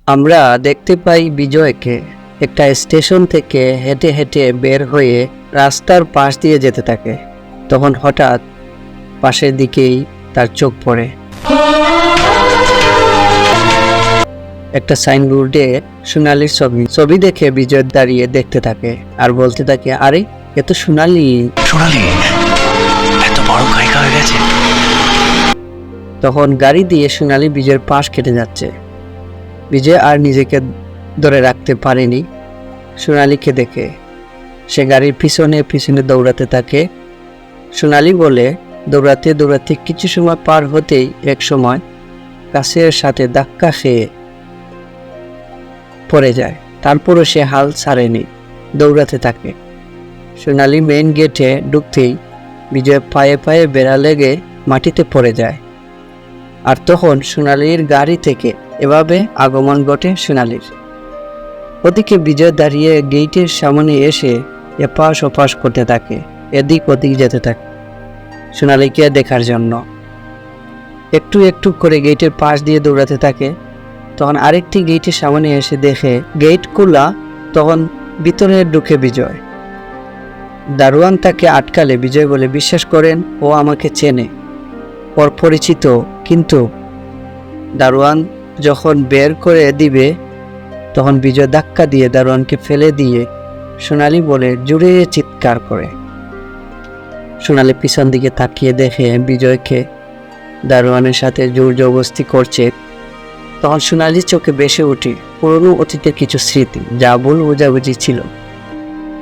আমরা দেখতে পাই বিজয়কে একটা স্টেশন থেকে হেঁটে হেঁটে বের হয়ে রাস্তার পাশ দিয়ে যেতে থাকে। তখন হঠাৎ পাশের দিকেই তার চোখ পড়ে। একটা সাইনবোর্ডে সোনালির ছবি দেখে বিজয় দাঁড়িয়ে দেখতে থাকে আর বলতে থাকে, আরে এ তো সোনালি। এত বড় গায়িকা হয়ে গেছে। তখন গাড়ি দিয়ে সোনালি বিজয়ের পাশ কেটে যাচ্ছে। বিজয় আর নিজেকে ধরে রাখতে পারেনি সোনালিকে দেখে। সে গাড়ির পিছনে পিছনে দৌড়াতে থাকে। সোনালি বলে দৌড়াতে দৌড়াতে কিছু সময় পার হতেই এক সময় কাছের সাথে ধাক্কা খেয়ে পড়ে যায়। তারপরও সে হাল ছাড়েনি, দৌড়াতে থাকে। সোনালি মেইন গেটে ঢুকতেই বিজয় পায়ে পায়ে বেড়া লেগে মাটিতে পড়ে যায়। আর তখন সোনালির গাড়ি থেকে এভাবে আগমন ঘটে সোনালির। ওদিকে বিজয় দাঁড়িয়ে গেটের সামনে এসে এপাশ ওপাশ করতে থাকে, এদিক ওদিক যেতে থাকে সোনালিকে দেখার জন্য। একটু একটু করে গেটের পাশ দিয়ে দৌড়াতে থাকে। তখন আরেকটি গেটের সামনে এসে দেখে গেট খোলা। তখন ভিতরে ঢুকে বিজয়। দারোয়ান তাকে আটকালে বিজয় বলে, বিশ্বাস করেন ও আমাকে চেনে, ওর পরিচিত। কিন্তু দারোয়ান যখন বের করে দিবে তখন বিজয় ধাক্কা দিয়ে দারোয়ানকে ফেলে দিয়ে সোনালি বলে জোরে চিৎকার করে। সোনালি পিছন দিকে তাকিয়ে দেখে বিজয়কে দারোয়ানের সাথে জোর জবরদস্তি করছে। তখন সোনালির চোখে ভেসে ওঠে পুরনো অতীতের কিছু স্মৃতি, যা ভুল বোঝাবুঝি ছিল।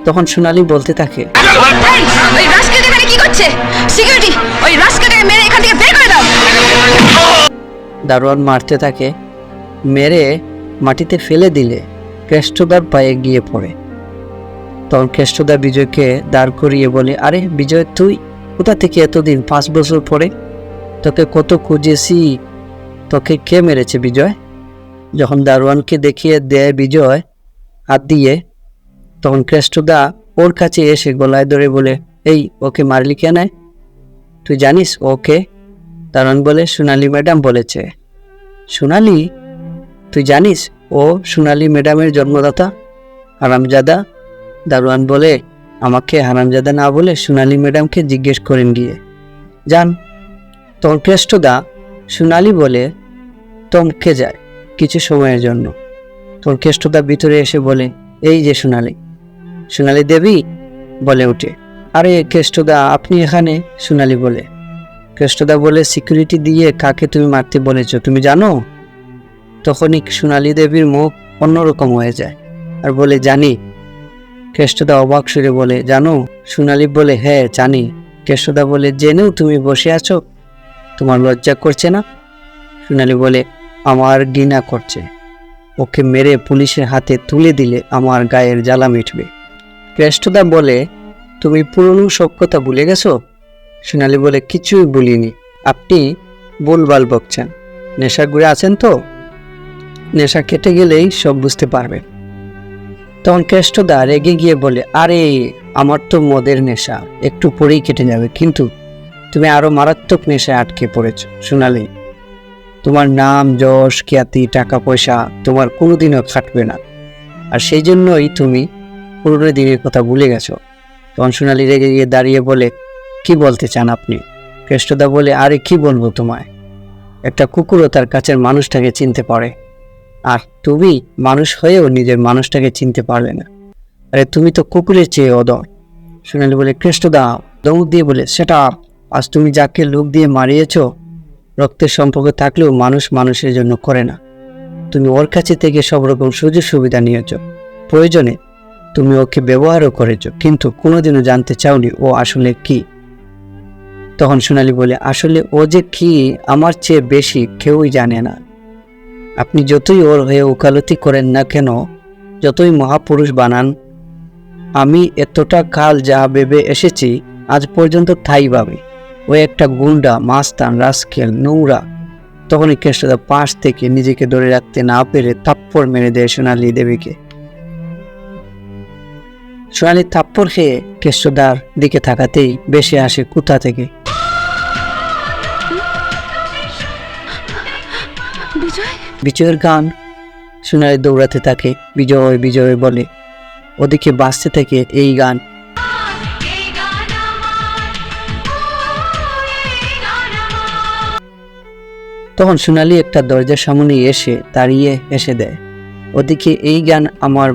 তখন সোনালি বলতে থাকে, দারোয়ান মারতে থাকে। মেরে মাটিতে ফেলে দিলে কেষ্টদার পায়ে গিয়ে পড়ে। তখন কেষ্টদা বিজয়কে দাঁড় করিয়ে বলে, আরে বিজয়, তুই কোথা থেকে এতদিন? 5 বছর পরে তোকে কত খুঁজেছি, তোকে কে মেরেছে বিজয়? যখন দারোয়ানকে দেখিয়ে দেয় বিজয় হাত দিয়ে, তখন কেষ্টদা ওর কাছে এসে গলায় ধরে বলে, এই ওকে মারলি কেন? তুই জানিস ওকে? দারোয়ান বলে, সোনালি ম্যাডাম বলেছে। সোনালি? তুই জানিস ও সোনালি ম্যাডামের জন্মদাতা? হারামজাদা। দারোয়ান বলে, আমাকে হারামজাদা না বলে সোনালি ম্যাডামকে জিজ্ঞেস করেন গিয়ে, যান। তখন কেষ্টদা সোনালি বলে তমকে যায় কিছু সময়ের জন্য। তখন কেষ্টদা ভিতরে এসে বলে, এই যে সোনালি। সোনালি দেবী বলে উঠে, আরে কেষ্টদা, আপনি এখানে? সোনালি বলে। কেষ্টদা বলে, সিকিউরিটি দিয়ে কাকে তুমি মারতে বলেছ তুমি জানো? তখনই সোনালি দেবীর মুখ অন্যরকম হয়ে যায় আর বলে, জানি। কেষ্টদা অবাক সুরে বলে, জানো? সোনালি বলে, হ্যাঁ জানি। কেষ্টদা বলে, জেনেও তুমি বসে আছো, তোমার লজ্জা করছে না? সোনালি বলে, আমার ঘৃণা করছে। ওকে মেরে পুলিশের হাতে তুলে দিলে আমার গায়ের জ্বালা মিটবে। কেষ্টদা বলে, তুমি পুরনো সব কথা ভুলে গেছো? সোনালি বলে, কিছুই ভুলিনি। আপনি ভুলভাল বকছেন। নেশা ঘুরে আছেন তো? নেশা কেটে গেলেই সব বুঝতে পারবেন। তখন কেষ্টদা রেগে গিয়ে বলে, আরে আমার তো মদের নেশা একটু পরেই কেটে যাবে, কিন্তু তুমি আরো মারাত্মক নেশায় আটকে পড়েছ সোনালি। তোমার নাম, যশ, খ্যাতি, টাকা পয়সা তোমার কোনোদিনও খাটবে না, আর সেই জন্যই তুমি পুরনো দিনের কথা ভুলে গেছো। তখন সোনালি রেগে গিয়ে দাঁড়িয়ে বলে, কি বলতে চান আপনি? কেষ্টদা বলে, আরে কি বলবো তোমায়, একটা কুকুরও তার কাছের মানুষটাকে চিনতে পারে, আর তুমি মানুষ হয়েও নিজের মানুষটাকে চিনতে পারলে না। আরে তুমি তো কুকুরের চেয়ে অদর। সোনালি বলে, কেষ্টদা দৌড় দিয়ে বলে, সেটা আজ তুমি যাকে লোক দিয়ে মারিয়েছ, রক্তের সম্পর্ক থাকলেও মানুষ মানুষের জন্য করে না। তুমি ওর কাছে থেকে সব রকম সুযোগ সুবিধা নিয়েছ, প্রয়োজনে তুমি ওকে ব্যবহারও করেছ, কিন্তু কোনোদিনও জানতে চাওনি ও আসলে কি। তখন সোনালি বলে, আসলে ও যে কি আমার চেয়ে বেশি কেউই জানে না। আপনি যতই ওর হয়ে ওকালতি করেন না কেন, যতই মহাপুরুষ বানান, আমি এতটা কাল যা ভেবে এসেছি আজ পর্যন্ত তাই ভাবি। ও একটা গুন্ডা, মাস্তান, রাস্কেল, নোংরা। তখনই কেষ্টদা পাশ থেকে নিজেকে ধরে রাখতে না পেরে থাপ্পড় মেরে দেয় সোনালি দেবীকে। সোনালি থাপ্পড় খেয়ে কেষ্টদার দিকে তাকাতেই বেশি আসে কোথা থেকে। বিজয়ের গান সোনালি দৌড়াতে থাকে, বিজয় বিজয় বলে। ওদিকে বাজতে থাকে এই গান। তখন সোনালি একটা দরজার সামনে এসে দাঁড়িয়ে হেসে দেয়। ওদিকে এই গান আমার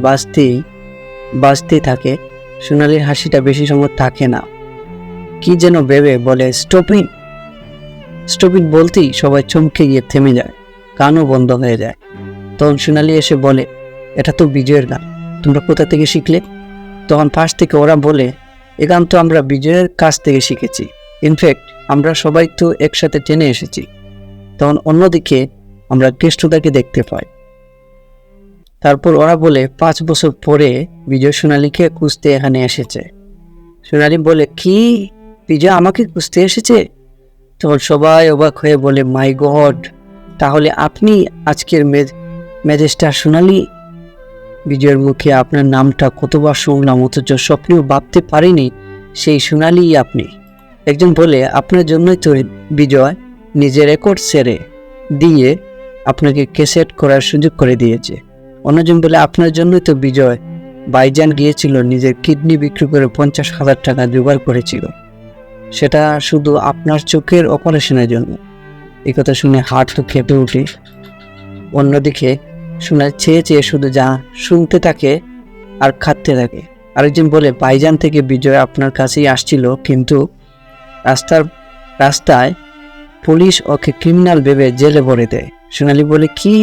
বাজতে থাকে। সোনালির হাসিটা বেশি সময় থাকে না, কি যেন ভেবে বলে স্টপিং। স্টপিং বলতেই সবাই চমকে গিয়ে থেমে যায়, গানও বন্ধ হয়ে যায়। তখন সোনালি এসে বলে, এটা তো বিজয়ের গান, তোমরা কোথা থেকে শিখলে? তখন পাশ থেকে ওরা বলে, এ গান তো আমরা বিজয়ের কাছ থেকে শিখেছি, ইনফ্যাক্ট আমরা সবাই তো একসাথে টেনে এসেছি। তখন অন্যদিকে আমরা কেষ্টদাকে দেখতে পাই। তারপর ওরা বলে 5 বছর পরে বিজয় সোনালীকে খুঁজতে এখানে এসেছে। সোনালী বলে, কি বিজয় আমাকে খুঁজতে এসেছে? তখন সবাই অবাক হয়ে বলে, মাই গড, তাহলে আপনি আজকের ম্যাজিস্টার সোনালী? বিজয়ের মুখে আপনার নামটা কতবার শুনলাম, অথচ স্বপ্নেও ভাবতে পারিনি সেই সোনালীই আপনি। একজন বলে, আপনার জন্যই তো বিজয় নিজের রেকর্ড ছেড়ে দিয়ে আপনাকে ক্যাসেট করার সুযোগ করে দিয়েছে। অন্যজন বলে, আপনার জন্যই তো বিজয় বাইজান গিয়েছিল, নিজের কিডনি বিক্রি করে 50,000 টাকা জোগাড় করেছিল, সেটা শুধু আপনার চোখের অপারেশনের জন্য। এই কথা শুনে হার্ট তো কেঁপে উঠে। অন্যদিকে সোনালি চেয়ে চেয়ে শুধু যা শুনতে থাকে আর খাটতে থাকে। আরেকজন বলে, বাইজান থেকে বিজয় আপনার কাছেই আসছিল, কিন্তু রাস্তায় পুলিশ ওকে ক্রিমিনাল ভেবে জেলে ভরে দেয়। সোনালি বলে, কি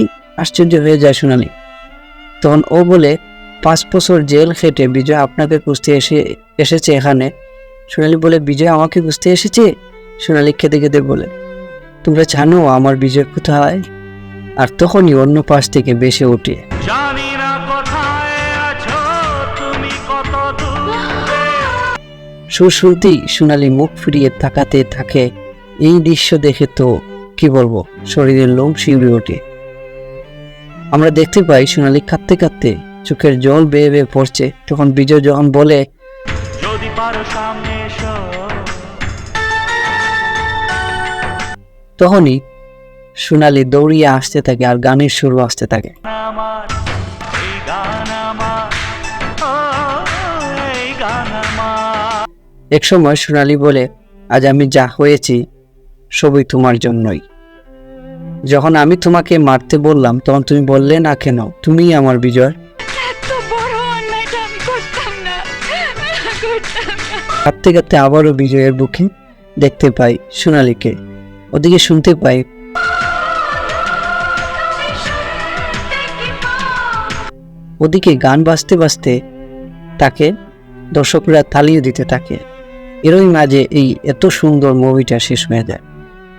আশ্চর্য হয়ে যায় সোনালি। তখন ও বলে, 5 বছর জেল খেটে বিজয় আপনাকে খুঁজতে এসেছে এখানে। সোনালি বলে, বিজয় আমাকে খুঁজতে এসেছে? সোনালি খেতে খেতে বলে, তোমরা জানো আমার বিজয় কোথায়? আর তখনই অন্য পাশ থেকে বেশে ওঠে, জানি না কোথায় আছো তুমি, কত দূরে। সুর শুনতেই সোনালি মুখ ফিরিয়ে তাকাতে থাকে। এই দৃশ্য দেখে তো কি বলবো, শরীরের লোম শিউরে ওঠে। আমরা দেখতে পাই সোনালি কাঁদতে কাঁদতে চোখের জল বেয়ে বেয়ে পড়ছে। তখন বিজয় যখন বলে, যদি পারো সামনে এসো, তখনই সোনালি দৌড়িয়ে আসতে থাকে আর গানের সুরও আসতে থাকে। এক সময় সোনালি বলে, আজ আমি যা হয়েছি সবই তোমার জন্যই। যখন আমি তোমাকে মারতে বললাম তখন তুমি বললে না কেন, তুমিই আমার বিজয়। কাঁদতে কাঁদতে আবারও বিজয়ের বুকে দেখতে পাই সোনালীকে। ওদিকে শুনতে পাই, ওদিকে গান বাজতে বাজতে তাকে দর্শকরা তালিয়ে দিতে থাকে। এরই মাঝে এই এত সুন্দর মুভিটা শেষ হয়ে যায়।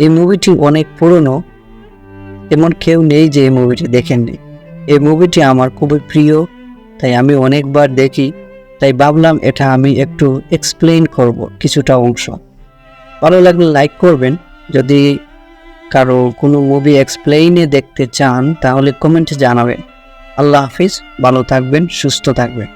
এই মুভিটি অনেক পুরনো, এমন কেউ নেই যে এই মুভিটি দেখেননি। এই মুভিটি আমার খুবই প্রিয়, তাই আমি অনেকবার দেখি। তাই ভাবলাম এটা আমি একটু এক্সপ্লেইন করব কিছুটা অংশ। ভালো লাগলে লাইক করবেন। যদি কারো কোনো মুভি এক্সপ্লেইনে দেখতে চান তাহলে কমেন্টে জানাবেন। আল্লাহ হাফিজ, ভালো থাকবেন, সুস্থ থাকবেন।